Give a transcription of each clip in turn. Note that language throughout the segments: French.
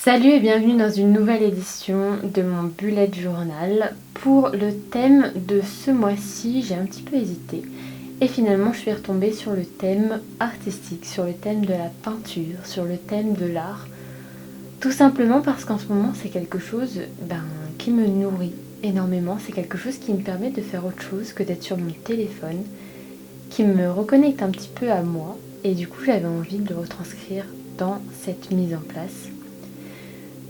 Salut et bienvenue dans une nouvelle édition de mon bullet journal. Pour le thème de ce mois-ci, j'ai un petit peu hésité. Et finalement, je suis retombée sur le thème artistique, sur le thème de la peinture, sur le thème de l'art. Tout simplement parce qu'en ce moment, c'est quelque chose qui me nourrit énormément. C'est quelque chose qui me permet de faire autre chose que d'être sur mon téléphone, qui me reconnecte un petit peu à moi. Et du coup, j'avais envie de le retranscrire dans cette mise en place.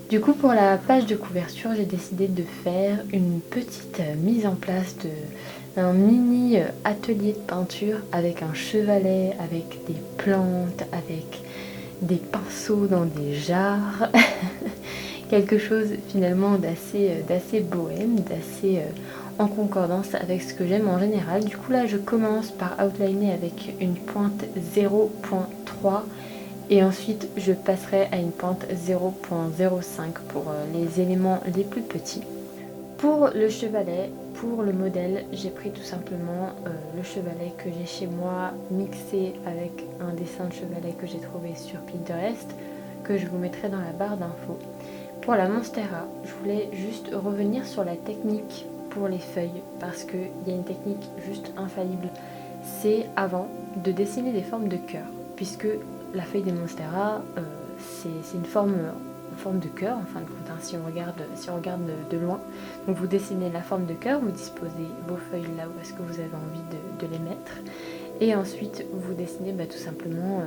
Du coup, pour la page de couverture, j'ai décidé de faire une petite mise en place d'un mini atelier de peinture avec un chevalet, avec des plantes, avec des pinceaux dans des jarres. Quelque chose finalement d'assez bohème, d'assez en concordance avec ce que j'aime en général. Du coup là, je commence par outliner avec une pointe 0.3. Et ensuite, je passerai à une pointe 0.05 pour les éléments les plus petits. Pour le chevalet, pour le modèle, j'ai pris tout simplement le chevalet que j'ai chez moi mixé avec un dessin de chevalet que j'ai trouvé sur Pinterest, que je vous mettrai dans la barre d'infos. Pour la Monstera, je voulais juste revenir sur la technique pour les feuilles, parce qu'il y a une technique juste infaillible. C'est avant de dessiner des formes de cœur, puisque la feuille des Monstera, c'est une forme de cœur, en fin de compte, hein, si on regarde de loin. Donc vous dessinez la forme de cœur, vous disposez vos feuilles là où est-ce que vous avez envie de les mettre. Et ensuite, vous dessinez tout simplement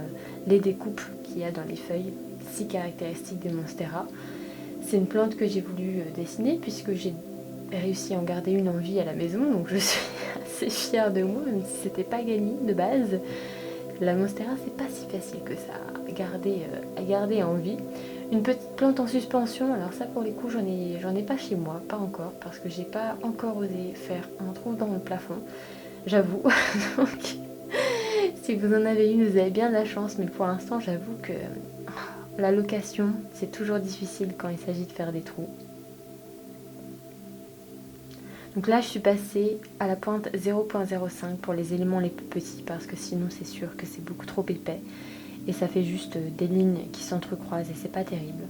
les découpes qu'il y a dans les feuilles, si caractéristiques des Monstera. C'est une plante que j'ai voulu dessiner puisque j'ai réussi à en garder une en vie à la maison, donc je suis assez fière de moi, même si c'était pas gagné de base. La Monstera, c'est pas si facile que ça à garder en vie. Une petite plante en suspension, alors ça pour les coups j'en ai pas chez moi, pas encore, parce que j'ai pas encore osé faire un trou dans le plafond, j'avoue. Donc si vous en avez une, vous avez bien de la chance, mais pour l'instant j'avoue que la location c'est toujours difficile quand il s'agit de faire des trous. Donc là je suis passée à la pointe 0.05 pour les éléments les plus petits, parce que sinon c'est sûr que c'est beaucoup trop épais. Et ça fait juste des lignes qui s'entrecroisent et c'est pas terrible.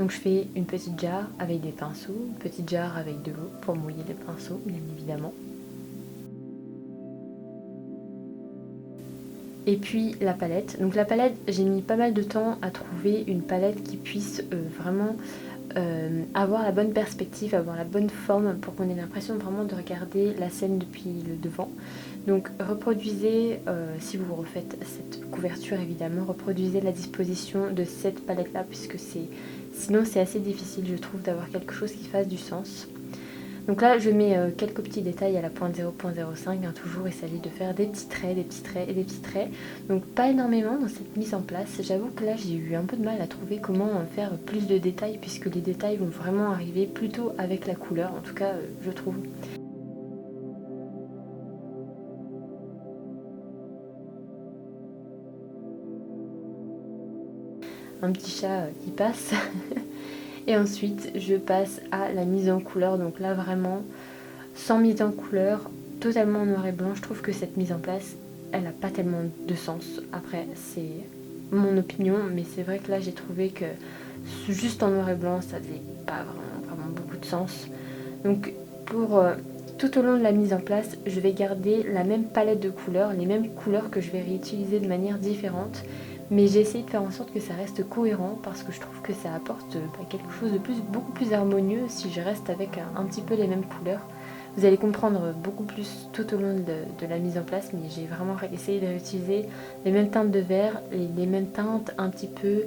Donc je fais une petite jarre avec des pinceaux, une petite jarre avec de l'eau pour mouiller les pinceaux, bien évidemment. Et puis la palette. Donc la palette, j'ai mis pas mal de temps à trouver une palette qui puisse vraiment avoir la bonne perspective, avoir la bonne forme pour qu'on ait l'impression vraiment de regarder la scène depuis le devant. Donc reproduisez, si vous refaites cette couverture évidemment, reproduisez la disposition de cette palette là, puisque sinon c'est assez difficile je trouve d'avoir quelque chose qui fasse du sens. Donc là je mets quelques petits détails à la pointe 0.05, hein, toujours il s'agit de faire des petits traits, des petits traits et des petits traits. Donc pas énormément dans cette mise en place, j'avoue que là j'ai eu un peu de mal à trouver comment faire plus de détails, puisque les détails vont vraiment arriver plutôt avec la couleur, en tout cas je trouve. Un petit chat qui passe. Et ensuite je passe à la mise en couleur, donc là vraiment sans mise en couleur, totalement en noir et blanc. Je trouve que cette mise en place elle n'a pas tellement de sens. Après c'est mon opinion, mais c'est vrai que là j'ai trouvé que juste en noir et blanc ça faisait pas vraiment beaucoup de sens. Donc pour tout au long de la mise en place, je vais garder la même palette de couleurs, les mêmes couleurs que je vais réutiliser de manière différente, mais j'ai essayé de faire en sorte que ça reste cohérent, parce que je trouve que ça apporte quelque chose de beaucoup plus harmonieux si je reste avec un petit peu les mêmes couleurs. Vous allez comprendre beaucoup plus tout au long de la mise en place, mais j'ai vraiment essayé de réutiliser les mêmes teintes de vert, les mêmes teintes un petit peu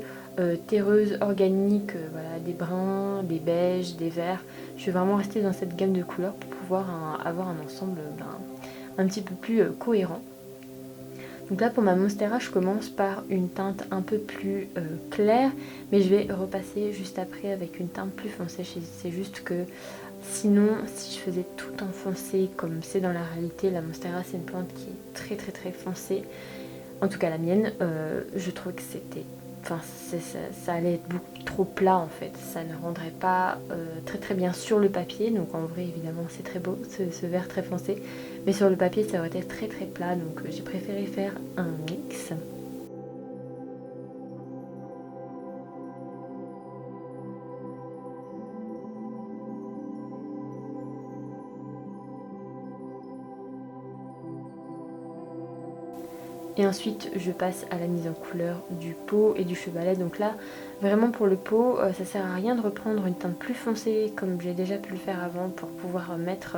terreuses, organiques, voilà, des bruns, des beiges, des verts. Je suis vraiment restée dans cette gamme de couleurs pour pouvoir avoir un ensemble un petit peu plus cohérent. Donc là pour ma Monstera, je commence par une teinte un peu plus claire, mais je vais repasser juste après avec une teinte plus foncée. C'est juste que sinon, si je faisais tout en foncé comme c'est dans la réalité, la Monstera c'est une plante qui est très foncée. En tout cas la mienne, je trouvais que c'était... Enfin, ça allait être beaucoup trop plat en fait, ça ne rendrait pas très bien sur le papier, donc en vrai évidemment c'est très beau ce vert très foncé, mais sur le papier ça aurait été très plat, donc j'ai préféré faire un mix. Et ensuite je passe à la mise en couleur du pot et du chevalet. Donc là vraiment pour le pot ça sert à rien de reprendre une teinte plus foncée comme j'ai déjà pu le faire avant pour pouvoir mettre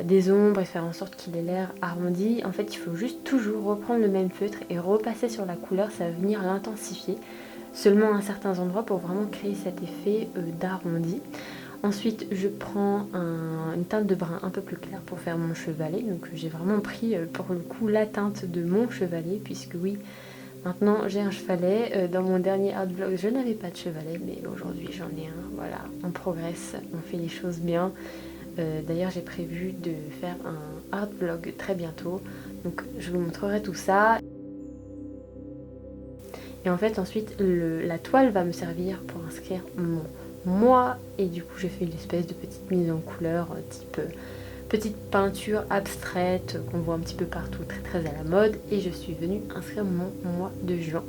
des ombres et faire en sorte qu'il ait l'air arrondi. En fait il faut juste toujours reprendre le même feutre et repasser sur la couleur, ça va venir l'intensifier seulement à certains endroits pour vraiment créer cet effet d'arrondi. Ensuite je prends une teinte de brun un peu plus claire pour faire mon chevalet. Donc j'ai vraiment pris pour le coup la teinte de mon chevalet, puisque oui, maintenant j'ai un chevalet. Dans mon dernier art vlog je n'avais pas de chevalet, mais aujourd'hui j'en ai un. Voilà, on progresse, on fait les choses bien. D'ailleurs j'ai prévu de faire un art vlog très bientôt, donc je vous montrerai tout ça. Et en fait ensuite la toile va me servir pour inscrire mon mois, et du coup j'ai fait une espèce de petite mise en couleur type petite peinture abstraite qu'on voit un petit peu partout, très très à la mode, et je suis venue inscrire mon mois de juin.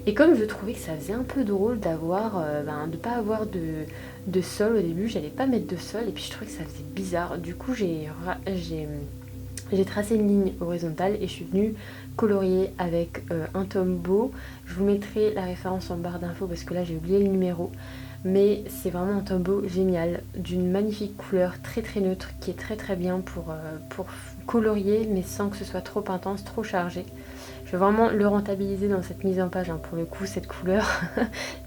Et comme je trouvais que ça faisait un peu drôle d'avoir de pas avoir de sol au début, j'allais pas mettre de sol, et puis je trouvais que ça faisait bizarre, du coup j'ai tracé une ligne horizontale et je suis venue colorier avec un Tombow. Je vous mettrai la référence en barre d'infos parce que là j'ai oublié le numéro. Mais c'est vraiment un Tombow génial, d'une magnifique couleur très très neutre qui est très très bien pour colorier, mais sans que ce soit trop intense, trop chargé. Je vais vraiment le rentabiliser dans cette mise en page, hein. Pour le coup cette couleur,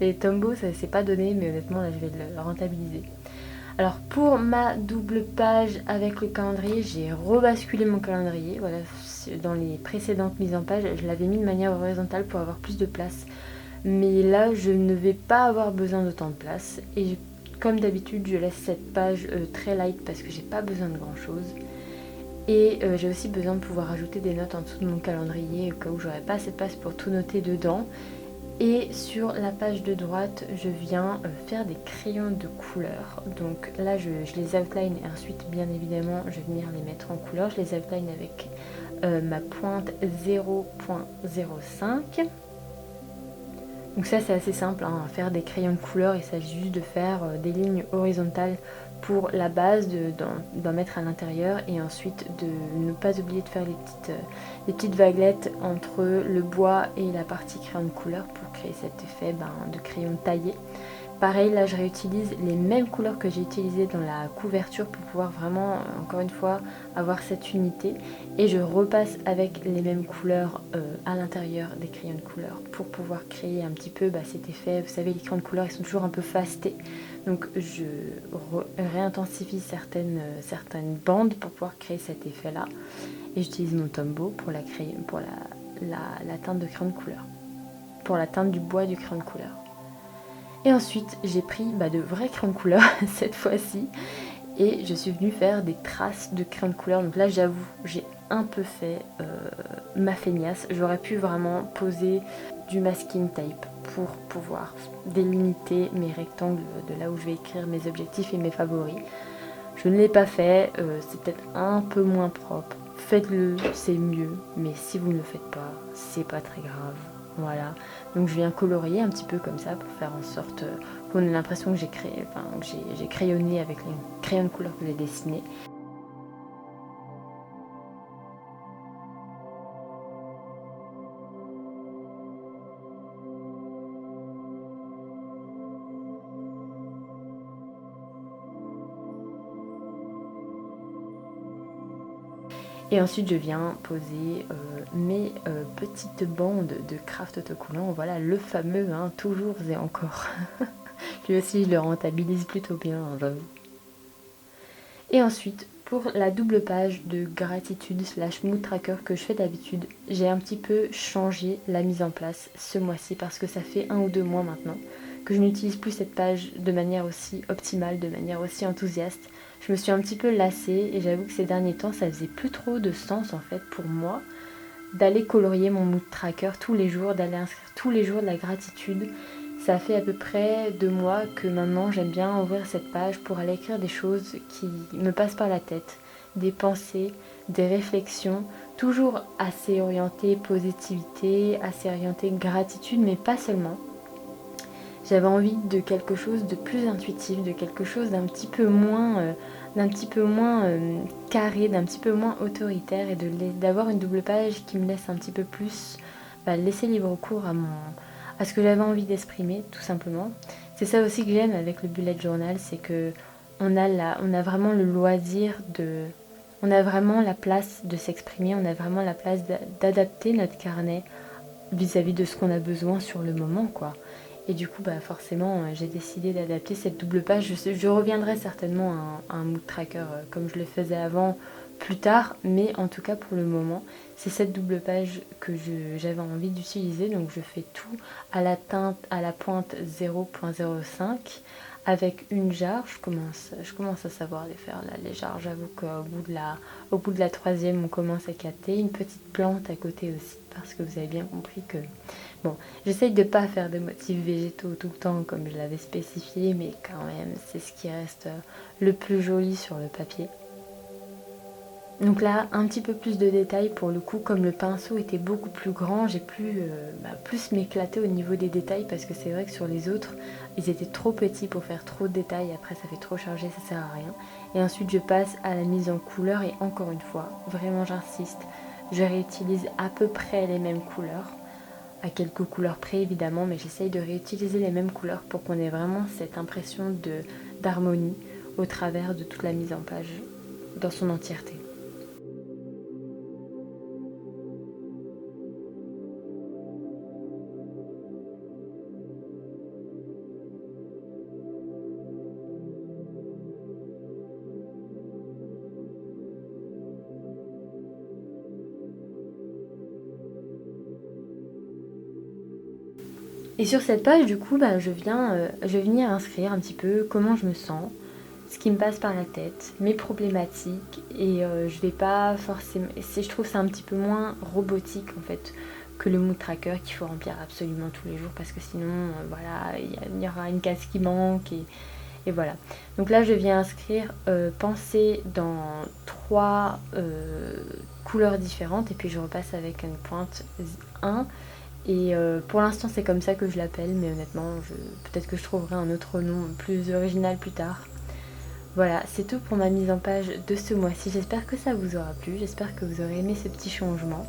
les Tombow ça s'est pas donné, mais honnêtement là je vais le rentabiliser. Alors pour ma double page avec le calendrier, j'ai rebasculé mon calendrier. Voilà, dans les précédentes mises en page, je l'avais mis de manière horizontale pour avoir plus de place. Mais là, je ne vais pas avoir besoin d'autant de place. Et comme d'habitude, je laisse cette page très light parce que j'ai pas besoin de grand chose. Et j'ai aussi besoin de pouvoir ajouter des notes en dessous de mon calendrier au cas où j'aurais pas assez de place pour tout noter dedans. Et sur la page de droite, je viens faire des crayons de couleur. Donc là, je les outline et ensuite, bien évidemment, je vais venir les mettre en couleur. Je les outline avec ma pointe 0.05. Donc ça, c'est assez simple, hein, faire des crayons de couleur. Il s'agit juste de faire des lignes horizontales pour la base, d'en mettre à l'intérieur, et ensuite de ne pas oublier de faire les petites vaguelettes entre le bois et la partie crayon de couleur pour créer cet effet de crayon taillé. Pareil, là je réutilise les mêmes couleurs que j'ai utilisées dans la couverture pour pouvoir vraiment, encore une fois, avoir cette unité. Et je repasse avec les mêmes couleurs à l'intérieur des crayons de couleur pour pouvoir créer un petit peu cet effet. Vous savez, les crayons de couleur, ils sont toujours un peu fastés. Donc je réintensifie certaines bandes pour pouvoir créer cet effet-là. Et j'utilise mon Tombow pour la teinte de crayon de couleur. Pour la teinte du bois du crayon de couleur. Et ensuite, j'ai pris de vrais crayons de couleur cette fois-ci. Et je suis venue faire des traces de crayon de couleur. Donc là, j'avoue, j'ai un peu fait ma feignasse. J'aurais pu vraiment poser du masking tape pour pouvoir délimiter mes rectangles de là où je vais écrire mes objectifs et mes favoris. Je ne l'ai pas fait, c'est peut-être un peu moins propre. Faites-le, c'est mieux. Mais si vous ne le faites pas, c'est pas très grave. Voilà, donc je viens colorier un petit peu comme ça pour faire en sorte qu'on ait l'impression que j'ai crayonné avec les crayons de couleur que j'ai dessinés. Et ensuite je viens poser mes petites bandes de craft autocollant. Voilà, le fameux, toujours et encore. Lui aussi je le rentabilise plutôt bien, j'avoue. Et ensuite, pour la double page de gratitude / mood tracker que je fais d'habitude, j'ai un petit peu changé la mise en place ce mois-ci parce que ça fait 1 ou 2 mois maintenant que je n'utilise plus cette page de manière aussi optimale, de manière aussi enthousiaste. Je me suis un petit peu lassée et j'avoue que ces derniers temps ça faisait plus trop de sens en fait pour moi d'aller colorier mon mood tracker tous les jours, d'aller inscrire tous les jours de la gratitude. Ça fait à peu près 2 mois que maintenant j'aime bien ouvrir cette page pour aller écrire des choses qui me passent par la tête, des pensées, des réflexions, toujours assez orientées positivité, assez orientées gratitude, mais pas seulement. J'avais envie de quelque chose de plus intuitif, de quelque chose d'un petit peu moins d'un petit peu moins carré, d'un petit peu moins autoritaire et d'avoir une double page qui me laisse un petit peu plus laisser libre cours à ce que j'avais envie d'exprimer, tout simplement. C'est ça aussi que j'aime avec le bullet journal, c'est que on a vraiment le loisir on a vraiment la place de s'exprimer, on a vraiment la place d'adapter notre carnet vis-à-vis de ce qu'on a besoin sur le moment, quoi. Et du coup, forcément, j'ai décidé d'adapter cette double page. Je reviendrai certainement à un mood tracker comme je le faisais avant, plus tard, mais en tout cas pour le moment, c'est cette double page que j'avais envie d'utiliser. Donc je fais tout à la pointe 0.05 avec une jarre. Je commence à savoir les faire là, les jarres. J'avoue qu'au bout de la troisième, on commence à capter. Une petite plante à côté aussi, parce que vous avez bien compris que bon, j'essaye de ne pas faire de motifs végétaux tout le temps comme je l'avais spécifié, mais quand même, c'est ce qui reste le plus joli sur le papier. Donc là, un petit peu plus de détails pour le coup, comme le pinceau était beaucoup plus grand, j'ai pu plus m'éclater au niveau des détails parce que c'est vrai que sur les autres, ils étaient trop petits pour faire trop de détails, après ça fait trop chargé, ça sert à rien. Et ensuite je passe à la mise en couleur et encore une fois, vraiment j'insiste, je réutilise à peu près les mêmes couleurs. À quelques couleurs près évidemment, mais j'essaye de réutiliser les mêmes couleurs pour qu'on ait vraiment cette impression d'harmonie au travers de toute la mise en page dans son entièreté. Et sur cette page, du coup, je vais venir inscrire un petit peu comment je me sens, ce qui me passe par la tête, mes problématiques, et je vais pas forcément... Je trouve ça un petit peu moins robotique, en fait, que le mood tracker qu'il faut remplir absolument tous les jours, parce que sinon, voilà, il y aura une case qui manque, et voilà. Donc là, je viens inscrire penser dans 3 couleurs différentes, et puis je repasse avec une pointe 1. Et pour l'instant c'est comme ça que je l'appelle, mais honnêtement peut-être que je trouverai un autre nom plus original plus tard. Voilà, c'est tout pour ma mise en page de ce mois-ci. J'espère que ça vous aura plu, j'espère que vous aurez aimé ce petit changement.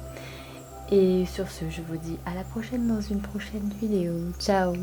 Et sur ce, je vous dis à la prochaine dans une prochaine vidéo. Ciao!